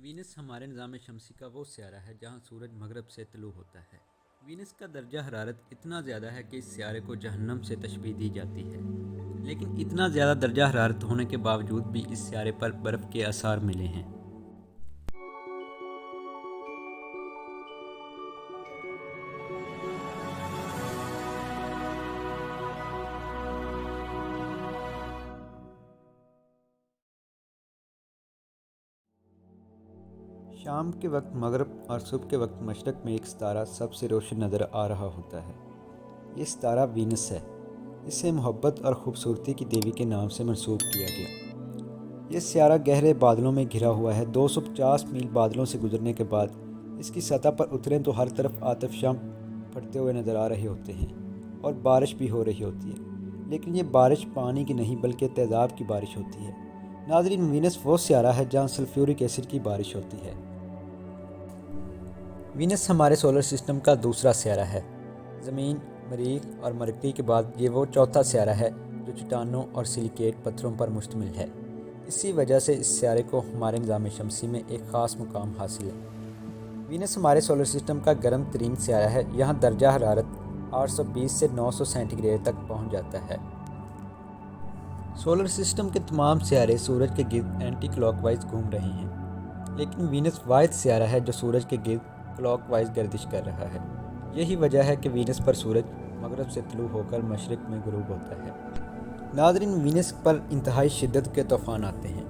Venice ہمارے نظام شمسی کا وہ سیارہ ہے جہاں سورج مغرب سے طلوع ہوتا ہے۔ وینس کا درجہ حرارت اتنا زیادہ ہے کہ اس سیارے کو جہنم سے تشبیہ دی جاتی ہے، لیکن اتنا زیادہ درجہ حرارت ہونے کے باوجود بھی اس سیارے پر برف کے آثار ملے ہیں۔ شام کے وقت مغرب اور صبح کے وقت مشرق میں ایک ستارہ سب سے روشن نظر آ رہا ہوتا ہے۔ یہ ستارہ وینس ہے۔ اسے محبت اور خوبصورتی کی دیوی کے نام سے منسوب کیا گیا۔ یہ سیارہ گہرے بادلوں میں گھرا ہوا ہے۔ 250 میل بادلوں سے گزرنے کے بعد اس کی سطح پر اتریں تو ہر طرف آتشفشاں پھٹتے ہوئے نظر آ رہے ہوتے ہیں اور بارش بھی ہو رہی ہوتی ہے، لیکن یہ بارش پانی کی نہیں بلکہ تیزاب کی بارش ہوتی ہے۔ ناظرین، وینس وہ سیارہ ہے جہاں سلفیورک ایسڈ کی بارش ہوتی ہے۔ وینس ہمارے سولر سسٹم کا دوسرا سیارہ ہے۔ زمین، مریخ اور مرکری کے بعد یہ وہ چوتھا سیارہ ہے جو چٹانوں اور سلیکیٹ پتھروں پر مشتمل ہے۔ اسی وجہ سے اس سیارے کو ہمارے نظام شمسی میں ایک خاص مقام حاصل ہے۔ وینس ہمارے سولر سسٹم کا گرم ترین سیارہ ہے۔ یہاں درجہ حرارت 820 سے 900 سینٹی گریڈ تک پہنچ جاتا ہے۔ سولر سسٹم کے تمام سیارے سورج کے گرد اینٹی کلاک وائز گھوم رہے ہیں، لیکن وینس واحد سیارہ ہے جو سورج کے گرد کلاک وائز گردش کر رہا ہے۔ یہی وجہ ہے کہ وینس پر سورج مغرب سے طلوع ہو کر مشرق میں غروب ہوتا ہے۔ ناظرین، وینس پر انتہائی شدت کے طوفان آتے ہیں۔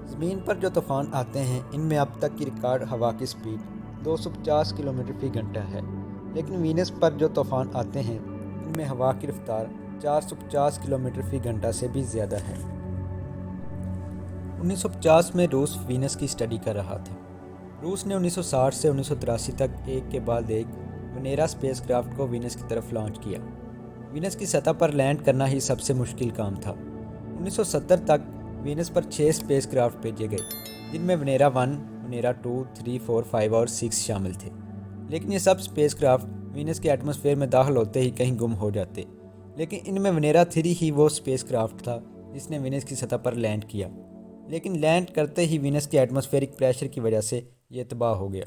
زمین پر جو طوفان آتے ہیں ان میں اب تک کی ریکارڈ ہوا کی سپیڈ 250 کلومیٹر فی گھنٹہ ہے، لیکن وینس پر جو طوفان آتے ہیں ان میں ہوا کی رفتار 450 کلومیٹر فی گھنٹہ سے بھی زیادہ ہے۔ 1950 میں روس وینس کی اسٹڈی کر رہا تھا۔ روس نے 1960 سے 1983 تک ایک کے بعد ایک وینیرا اسپیس کرافٹ کو وینس کی طرف لانچ کیا۔ وینس کی سطح پر لینڈ کرنا ہی سب سے مشکل کام تھا۔ 1970 تک وینس پر 6 اسپیس کرافٹ بھیجے گئے، جن میں وینیرا 1، وینیرا 2، 3، 4، 5 اور 6 شامل تھے، لیکن یہ سب اسپیس کرافٹ وینس کے ایٹماسفیئر میں داخل ہوتے ہی کہیں گم ہو جاتے۔ لیکن ان میں وینیرا 3 ہی وہ اسپیس کرافٹ تھا جس نے وینس کی سطح پر لینڈ کیا، لیکن لینڈ کرتے ہی وینس کے ایٹماسفیئرک پریشر کی وجہ سے یہ تباہ ہو گیا۔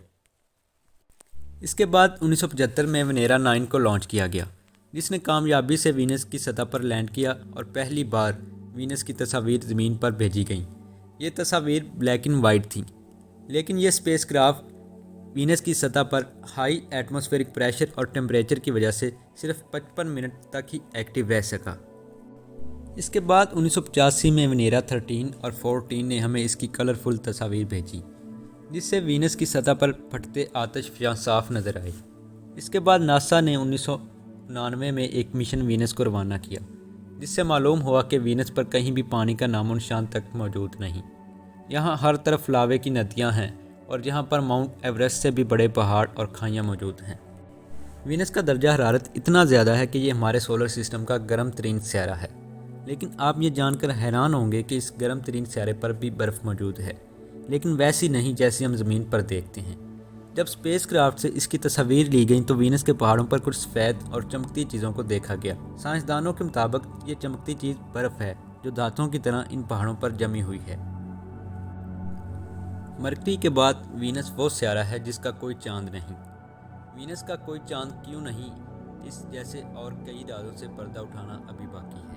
اس کے بعد 1975 میں وینیرا 9 کو لانچ کیا گیا، جس نے کامیابی سے وینس کی سطح پر لینڈ کیا اور پہلی بار وینس کی تصاویر زمین پر بھیجی گئیں۔ یہ تصاویر بلیک اینڈ وائٹ تھیں، لیکن یہ اسپیس کرافٹ وینس کی سطح پر ہائی ایٹماسفیئرک پریشر اور ٹیمپریچر کی وجہ سے صرف 55 منٹ تک ہی ایکٹیو رہ سکا۔ اس کے بعد 1985 میں وینیرا 13 اور 14 نے ہمیں اس کی کلرفل تصاویر بھیجی، جس سے وینس کی سطح پر پھٹتے آتش فشاں صاف نظر آئے۔ اس کے بعد ناسا نے 1999 میں ایک مشن وینس کو روانہ کیا، جس سے معلوم ہوا کہ وینس پر کہیں بھی پانی کا نام و نشان تک موجود نہیں۔ یہاں ہر طرف لاوے کی ندیاں ہیں اور یہاں پر ماؤنٹ ایوریسٹ سے بھی بڑے پہاڑ اور کھائیاں موجود ہیں۔ وینس کا درجہ حرارت اتنا زیادہ ہے کہ یہ ہمارے سولر سسٹم کا گرم ترین سیارہ ہے، لیکن آپ یہ جان کر حیران ہوں گے کہ اس گرم ترین سیارے پر بھی برف موجود ہے، لیکن ویسی نہیں جیسی ہم زمین پر دیکھتے ہیں۔ جب اسپیس کرافٹ سے اس کی تصاویر لی گئیں تو وینس کے پہاڑوں پر کچھ سفید اور چمکتی چیزوں کو دیکھا گیا۔ سائنسدانوں کے مطابق یہ چمکتی چیز برف ہے جو دھاتوں کی طرح ان پہاڑوں پر جمی ہوئی ہے۔ مرکری کے بعد وینس وہ سیارہ ہے جس کا کوئی چاند نہیں۔ وینس کا کوئی چاند کیوں نہیں، اس جیسے اور کئی رازوں سے پردہ اٹھانا ابھی باقی ہے۔